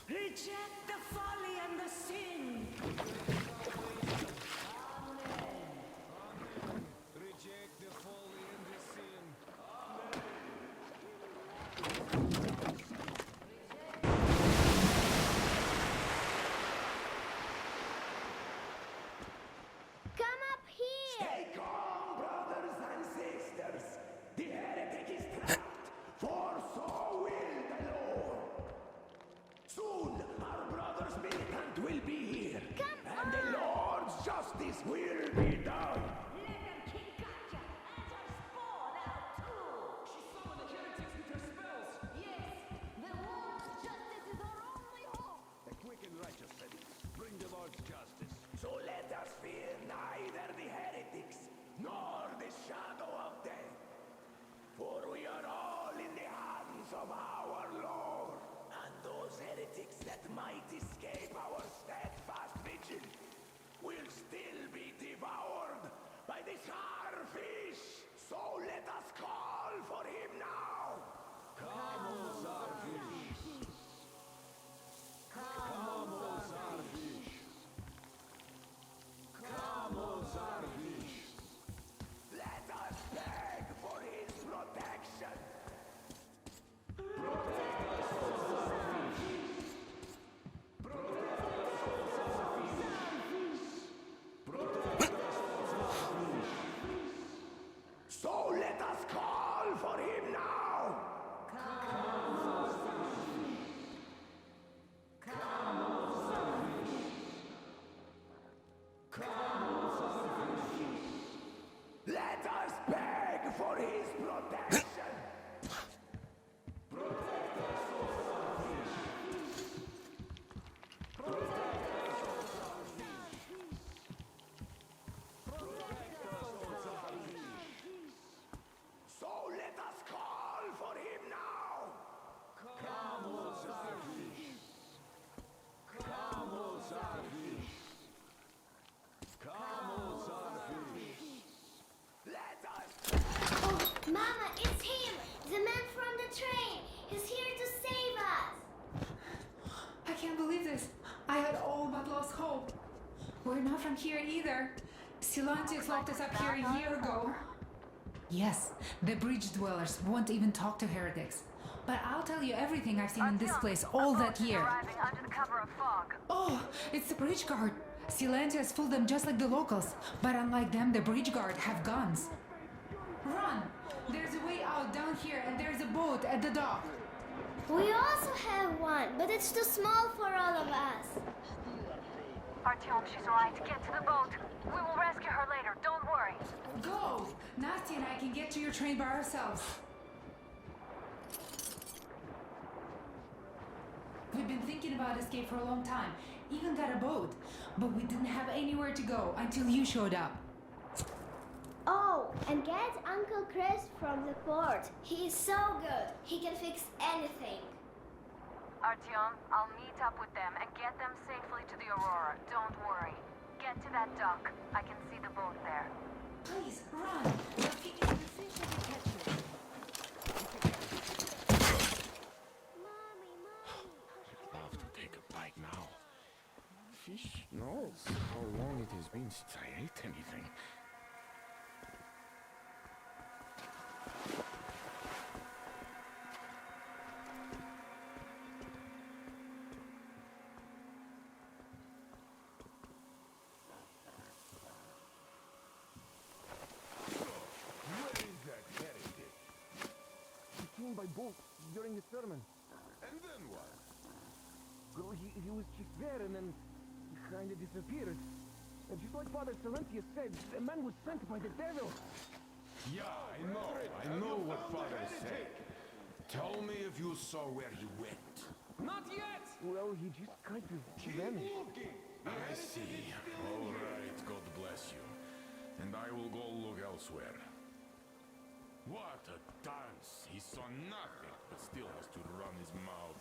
Reject the folly and the sin. Reject the folly and the sin. Come up here! Stay calm, brothers and sisters. The heretic is trapped, for so will the Lord. Soon our brother's militant will be here, and the Lord's justice will be done. Let them kick Katya and her spawn out too. She summoned the heretics with her spells. Yes, the Lord's justice is our only hope. The quick and righteous Freddy. Bring the Lord's justice. So let us fear neither the heretics nor the shadow of death. For we are all in the hands of our Lord. And those heretics that might escape our steadfast vigil will still be devoured by the starfish. So let us call for him now. Come on, starfish. Come on, starfish. Come on, starfish. Let us beg for his protection. So let us call for him now. Let us beg for his protection. So let us call for him now. Come on, starfish. Come on, starfish. Come on, starfish. Let us Oh, Mama, it's him! The man from the train! He's here to save us! I can't believe this. I had all but lost hope. We're not from here either. Silantius locked us up here a year ago. Yes, the bridge dwellers won't even talk to heretics. But I'll tell you everything I've seen in this place all that year. Arriving under the cover of fog. Oh, it's the bridge guard. Silantius fooled them just like the locals. But unlike them, the bridge guard have guns. Run! There's a way out down here and there's a boat at the dock. We also have one, but it's too small for all of us. Artyom, she's right. Get to the boat. We will rescue her later. Don't worry. Go! Nasty and I can get to your train by ourselves. We've been thinking about escape for a long time. Even got a boat. But we didn't have anywhere to go until you showed up. Oh, and get Uncle Chris from the port. He is so good. He can fix anything. Artyom, I'll meet up with them and get them safely to the Aurora. Don't worry. Get to that dock. I can see the boat there. Please, run! The fish will catch you. Mommy, I'd love to take a bite now. Fish knows how long it has been since I ate anything. Where is that heretic? He came by boat during the sermon. And then what? Well, he was just there and then he kind of disappeared. And just like Father Silentius said, the man was sent by the devil. Yeah, I know what Father said. Tell me if you saw where he went. Not yet! Well, he just kind of vanished. I see. All right, God bless you. And I will go look elsewhere. What a dance! He saw nothing, but still has to run his mouth.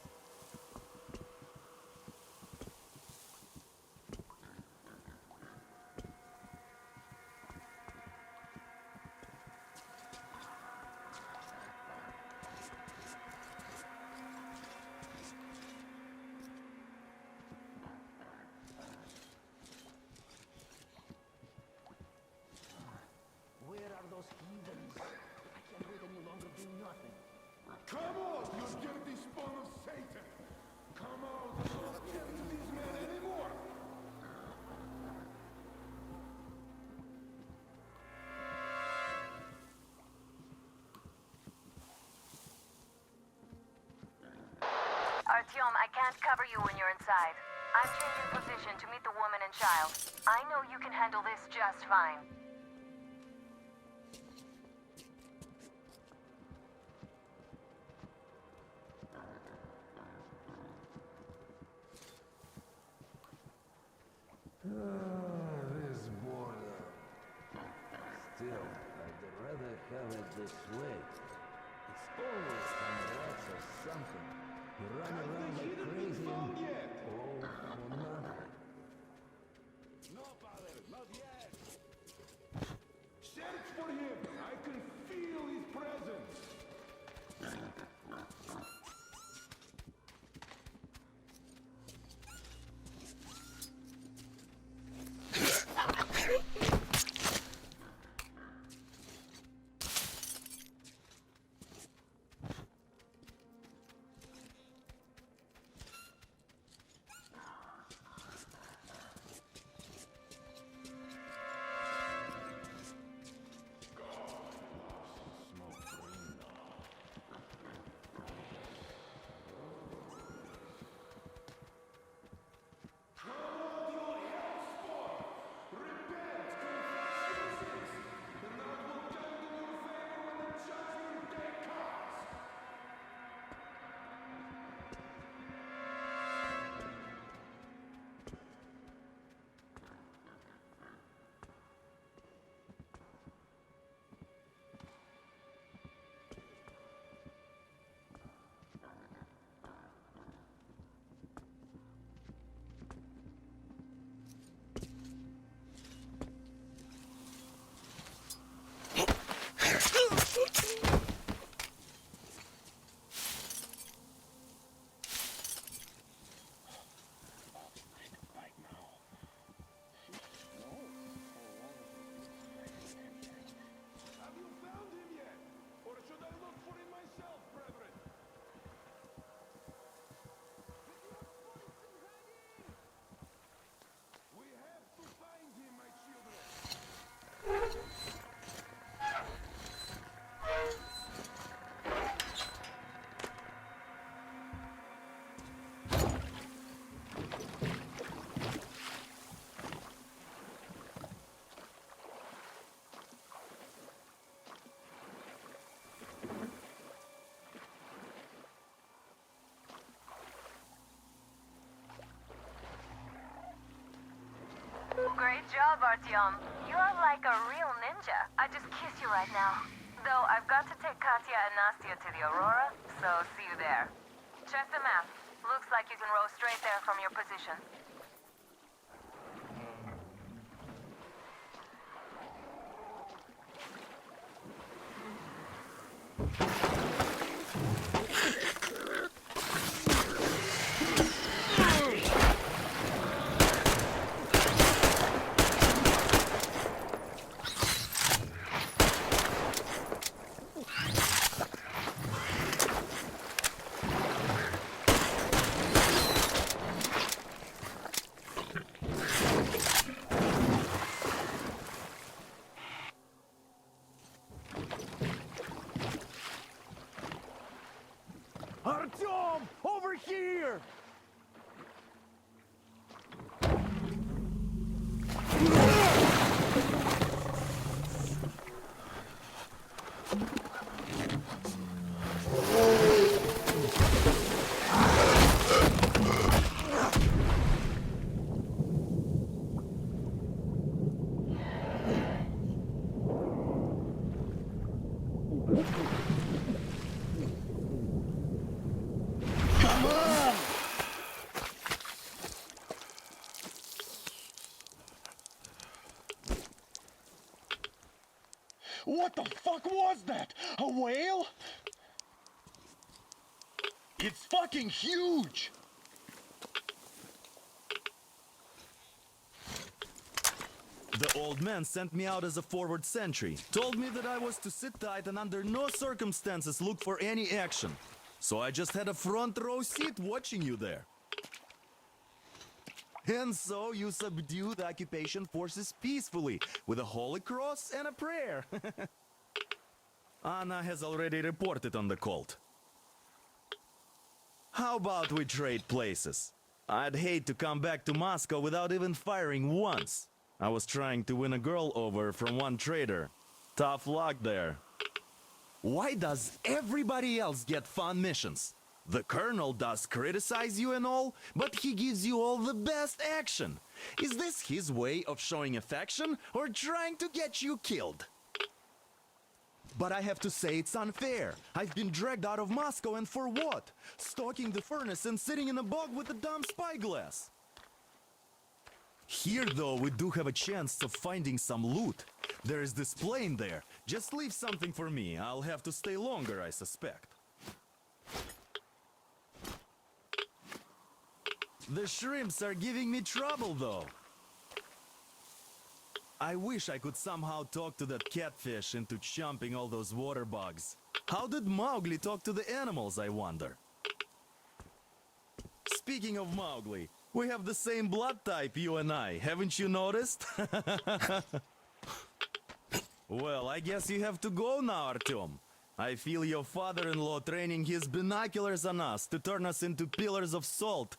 those heathens. I can't wait any longer doing nothing. Come out, you dirty spawn of Satan! Come out and don't tempt these men anymore! Artyom, I can't cover you when you're inside. I'm changing position to meet the woman and child. I know you can handle this just fine. This border. Still, I'd rather have it this way. It's always some rats or something. You run around like crazy and all for nothing. No, father, not yet! Search for him! I can feel his presence! Great job, Artyom. You're like a real ninja. I just kiss you right now. Though I've got to take Katya and Nastya to the Aurora, so see you there. Check the map. Looks like you can row straight there from your position. Artyom! Over here! What the fuck was that? A whale? It's fucking huge! The old man sent me out as a forward sentry, told me that I was to sit tight and under no circumstances look for any action. So I just had a front row seat watching you there. And so you subdue the occupation forces peacefully, with a holy cross and a prayer. Anna has already reported on the cult. How about we trade places? I'd hate to come back to Moscow without even firing once. I was trying to win a girl over from one trader. Tough luck there. Why does everybody else get fun missions? The colonel does criticize you and all, but he gives you all the best action. Is this his way of showing affection or trying to get you killed? But I have to say it's unfair. I've been dragged out of Moscow, and for what? Stalking the furnace and sitting in a bog with a dumb spyglass. Here, though, we do have a chance of finding some loot. There is this plane there. Just leave something for me. I'll have to stay longer, I suspect. The shrimps are giving me trouble, though. I wish I could somehow talk to that catfish into chomping all those water bugs. How did Mowgli talk to the animals, I wonder? Speaking of Mowgli, we have the same blood type, you and I. Haven't you noticed? Well, I guess you have to go now, Artyom. I feel your father-in-law training his binoculars on us to turn us into pillars of salt.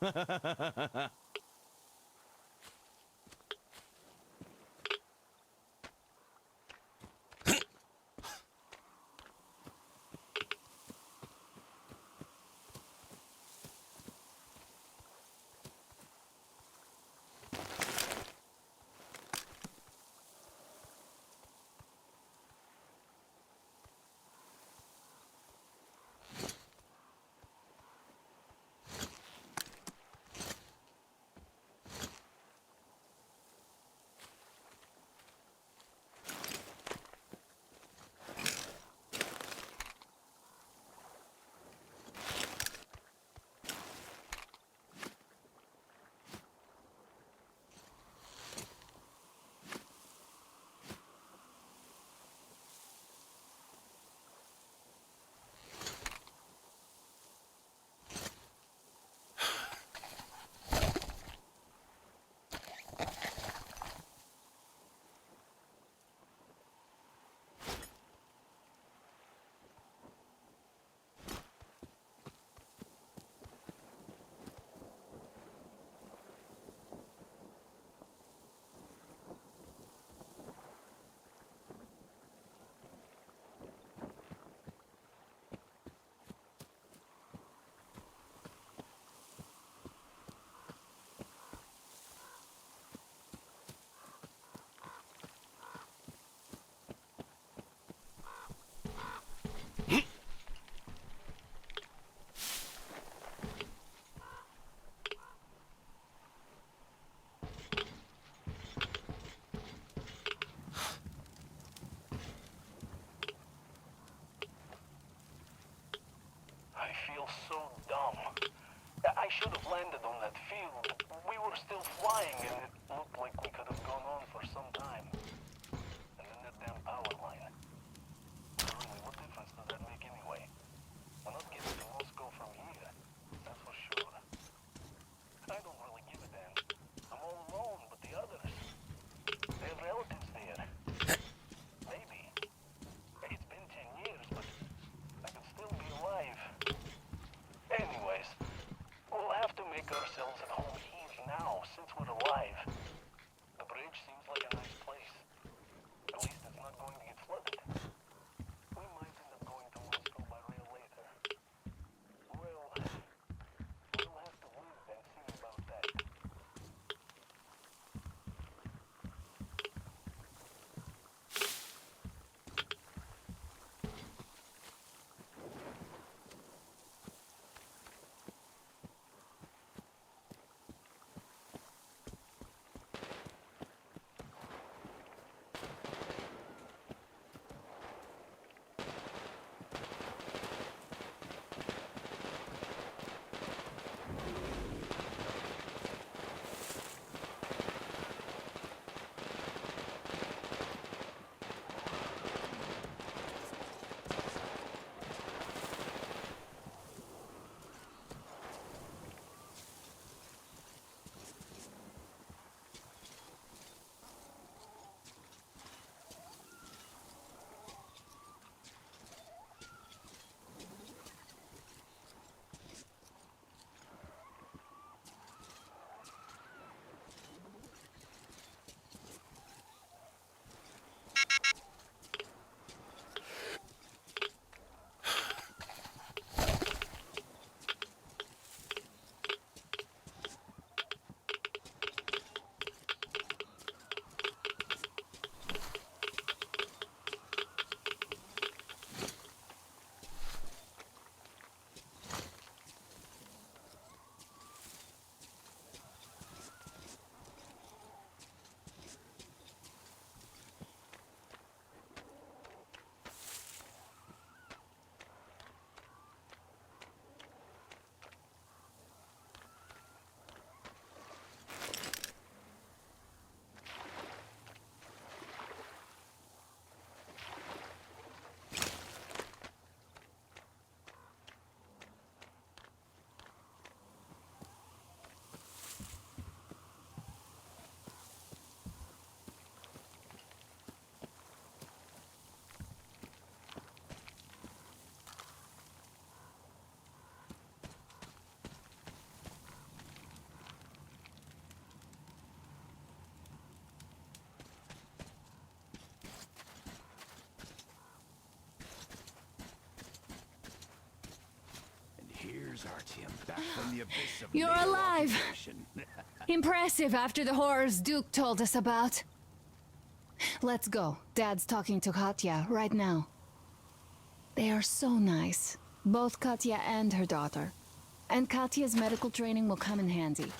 So dumb. I should have landed on that field. We were still flying and it looked like we could have gone on for some time. And then that damn power line. Really, what difference does that make anyway? We're not getting to Moscow from here. That's for sure. I don't really give a damn. I'm all alone, but the others, they have relatives there. Maybe. It's been 10 years, but I could still be alive. Anyways, we'll have to make ourselves at home here now, since we're alive. Here's Artyom, back from the abyss of You're NATO alive. occupation. Impressive after the horrors Duke told us about. Let's go. Dad's talking to Katya right now. They are so nice. Both Katya and her daughter. And Katya's medical training will come in handy.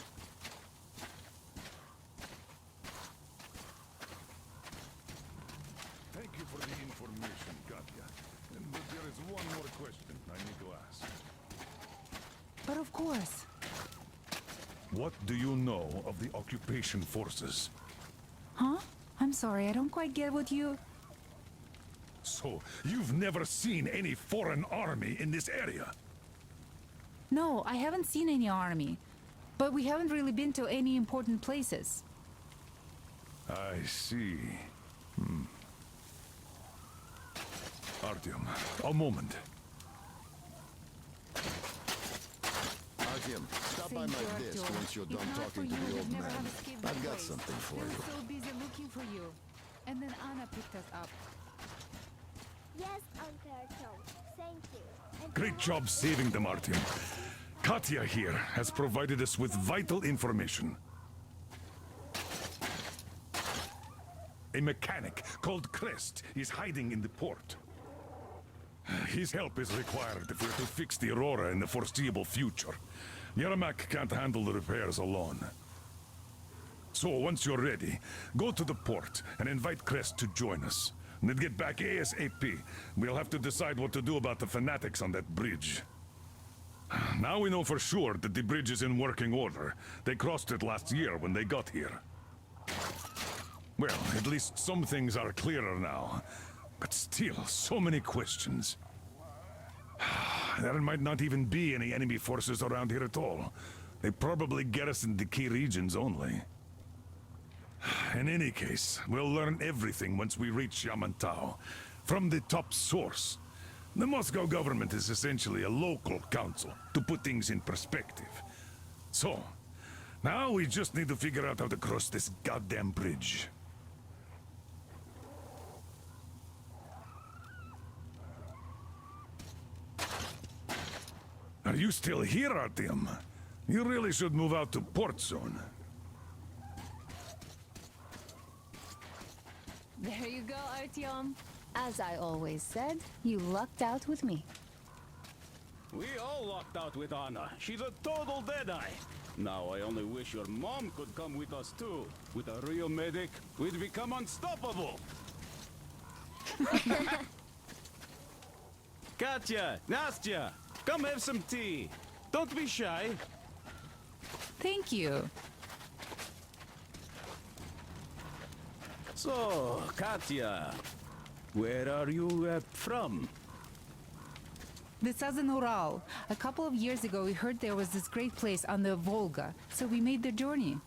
Thank you for the information, Katya. But there is one more question I need to ask. But of course. What do you know of the occupation forces? Huh? I'm sorry, I don't quite get what you... So, you've never seen any foreign army in this area? No, I haven't seen any army. But we haven't really been to any important places. I see. Artyom, a moment. Artyom, stop by my desk once you're done talking to the old man. I've got something for We you. were so busy looking for you. And then Anna picked us up. Yes, Uncle Artyom. Thank you. And Great job saving them, Artyom. Katya here has provided us with vital information. A mechanic called Crest is hiding in the port. His help is required if we're to fix the Aurora in the foreseeable future. Yermak can't handle the repairs alone. So once you're ready, go to the port and invite Crest to join us. And then get back ASAP. We'll have to decide what to do about the fanatics on that bridge. Now we know for sure that the bridge is in working order. They crossed it last year when they got here. Well, at least some things are clearer now. But still, so many questions. There might not even be any enemy forces around here at all. They probably garrison the key regions only. In any case, we'll learn everything once we reach Yamantau. From the top source. The Moscow government is essentially a local council, to put things in perspective. So, now we just need to figure out how to cross this goddamn bridge. Are you still here, Artyom? You really should move out to port soon. There you go, Artyom. As I always said, you lucked out with me. We all lucked out with Anna. She's a total deadeye. Now I only wish your mom could come with us too. With a real medic, we'd become unstoppable. Katya, Nastya, come have some tea. Don't be shy. Thank you. So, Katya, where are you from? The Southern Ural. A couple of years ago, we heard there was this great place on the Volga, so we made the journey.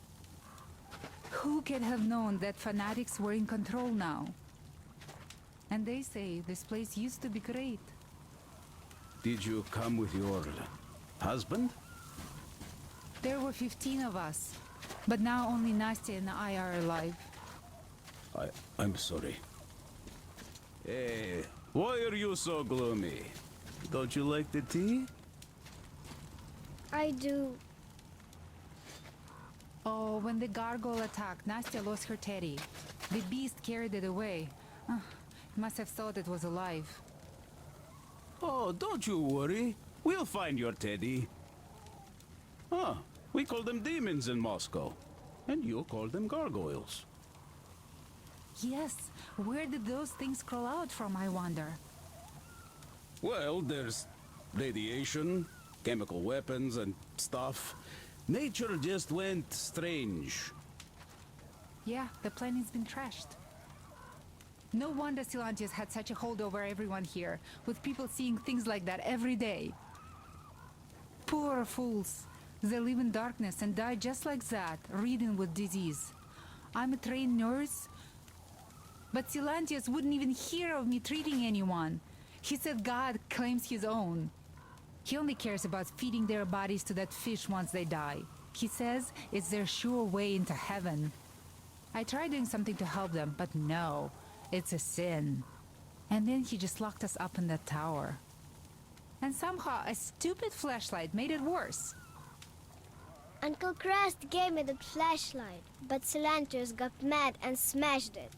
Who could have known that fanatics were in control now? And they say this place used to be great. Did you come with your husband? There were 15 of us, but now only Nastya and I are alive. I'm sorry. Hey, why are you so gloomy? Don't you like the tea? I do. Oh, when the gargoyle attacked, Nastya lost her teddy. The beast carried it away. It must have thought it was alive. Oh, don't you worry. We'll find your teddy. Ah, we call them demons in Moscow. And you call them gargoyles. Yes, where did those things crawl out from, I wonder? Well, there's radiation, chemical weapons and stuff. Nature just went strange. Yeah, the planet's been trashed. No wonder Silantius had such a hold over everyone here, with people seeing things like that every day. Poor fools. They live in darkness and die just like that, ridden with disease. I'm a trained nurse, but Silantius wouldn't even hear of me treating anyone. He said God claims his own. He only cares about feeding their bodies to that fish once they die. He says it's their sure way into heaven. I tried doing something to help them, but no, it's a sin. And then he just locked us up in that tower. and somehow a stupid flashlight made it worse. Uncle Crest gave me the flashlight, but Cilantros got mad and smashed it.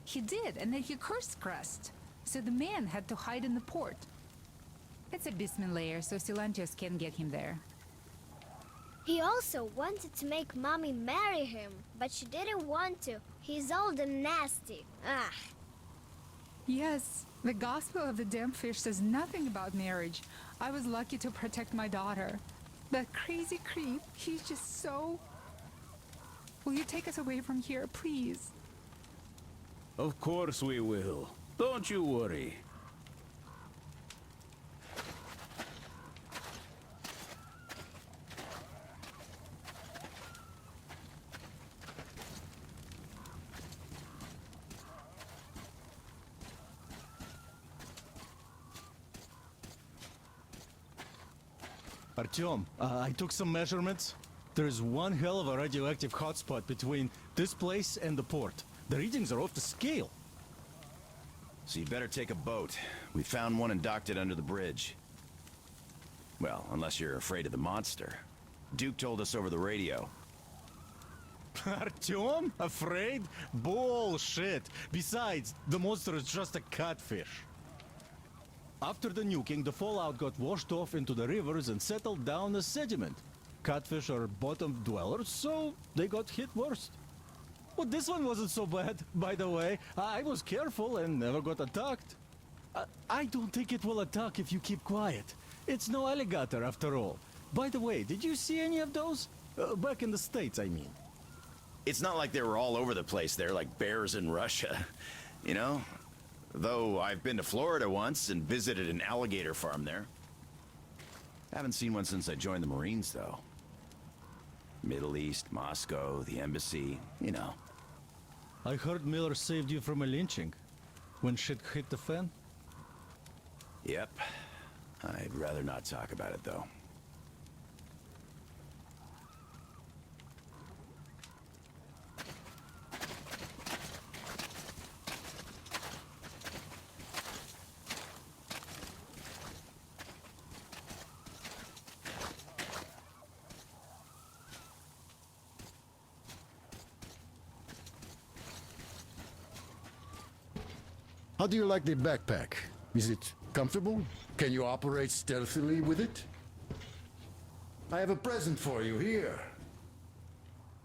He did, and then he cursed Crest. So the man had to hide in the port. It's a basement layer, so Cilantros can't get him there. He also wanted to make Mommy marry him, but she didn't want to. He's old and nasty. Ah. Yes, the Gospel of the Damned Fish says nothing about marriage. I was lucky to protect my daughter. That crazy creep, he's just so... Will you take us away from here, please? Of course we will. Don't you worry. Artyom, I took some measurements. There's one hell of a radioactive hotspot between this place and the port. The readings are off the scale. So you better take a boat. We found one and docked it under the bridge. Well, unless you're afraid of the monster. Duke told us over the radio. Artyom? Afraid? Bullshit. Besides, the monster is just a catfish. After the nuking, the fallout got washed off into the rivers and settled down as sediment. Catfish are bottom dwellers, so they got hit worst. But this one wasn't so bad, by the way. I was careful and never got attacked. I don't think it will attack if you keep quiet. It's no alligator after all. By the way, did you see any of those? Back in the States, I mean. It's not like they were all over the place there like bears in Russia, you know? Though I've been to Florida once and visited an alligator farm there. Haven't seen one since I joined the Marines, though. Middle East, Moscow, the embassy, you know. I heard Miller saved you from a lynching. When shit hit the fan? Yep. I'd rather not talk about it, though. How do you like the backpack? Is it comfortable? Can you operate stealthily with it? I have a present for you here.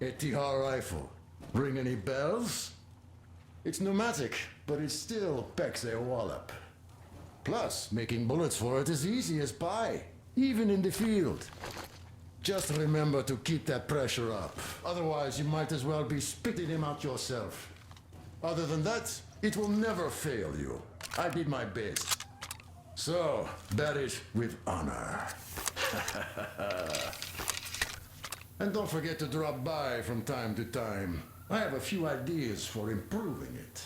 A TR rifle. Ring any bells? It's pneumatic, but it still packs a wallop. Plus, making bullets for it is easy as pie, even in the field. Just remember to keep that pressure up. Otherwise, you might as well be spitting him out yourself. Other than that, it will never fail you. I did my best. So, bear it with honor. And don't forget to drop by from time to time. I have a few ideas for improving it.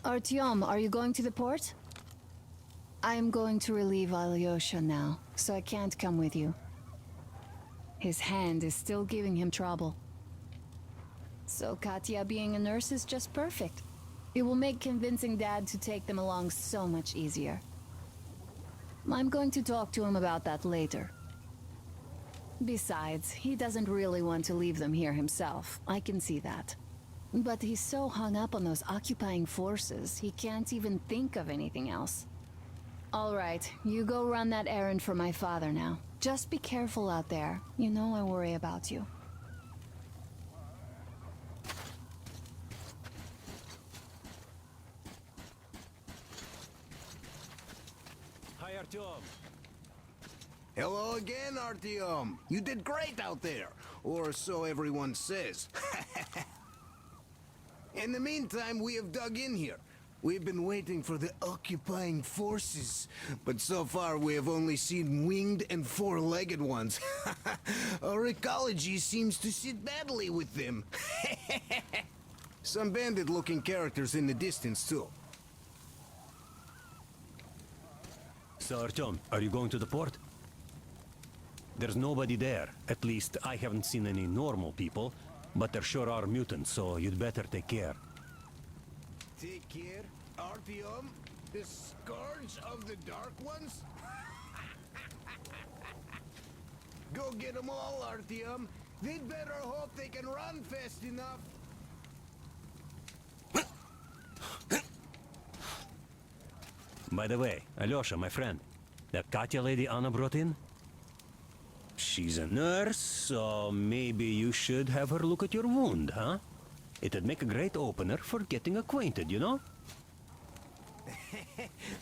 Artyom, are you going to the port? I am going to relieve Alyosha now, so I can't come with you. His hand is still giving him trouble. So Katya being a nurse is just perfect. It will make convincing Dad to take them along so much easier. I'm going to talk to him about that later. Besides, he doesn't really want to leave them here himself. I can see that. But he's so hung up on those occupying forces, he can't even think of anything else. All right, you go run that errand for my father now. Just be careful out there. You know I worry about you. Hi, Artyom. Hello again, Artyom. You did great out there, or so everyone says. In the meantime, we have dug in here. We've been waiting for the occupying forces, but so far we have only seen winged and four-legged ones. Our ecology seems to sit badly with them. Some bandit-looking characters in the distance, too. So, Artyom, are you going to the port? There's nobody there. At least, I haven't seen any normal people, but there sure are mutants, so you'd better take care. Take care, Artyom, the scourge of the Dark Ones? Go get them all, Artyom. They'd better hope they can run fast enough. By the way, Alyosha, my friend, that Katya lady Anna brought in? She's a nurse, so maybe you should have her look at your wound, huh? It'd make a great opener for getting acquainted, you know?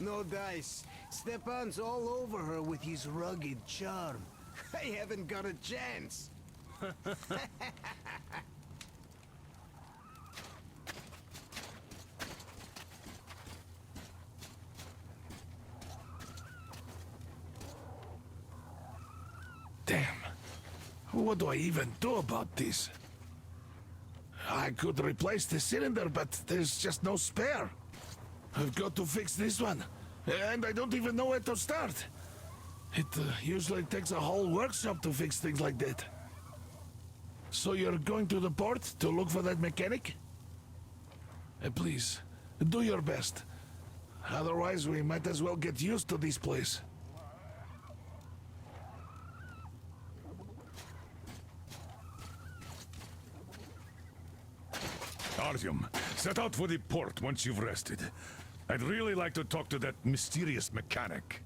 No dice. Stepan's all over her with his rugged charm. I haven't got a chance. Damn. What do I even do about this? I could replace the cylinder, but there's just no spare. I've got to fix this one. And I don't even know where to start. It usually takes a whole workshop to fix things like that. So you're going to the port to look for that mechanic? Please, do your best. Otherwise, we might as well get used to this place. Artyom, set out for the port once you've rested. I'd really like to talk to that mysterious mechanic.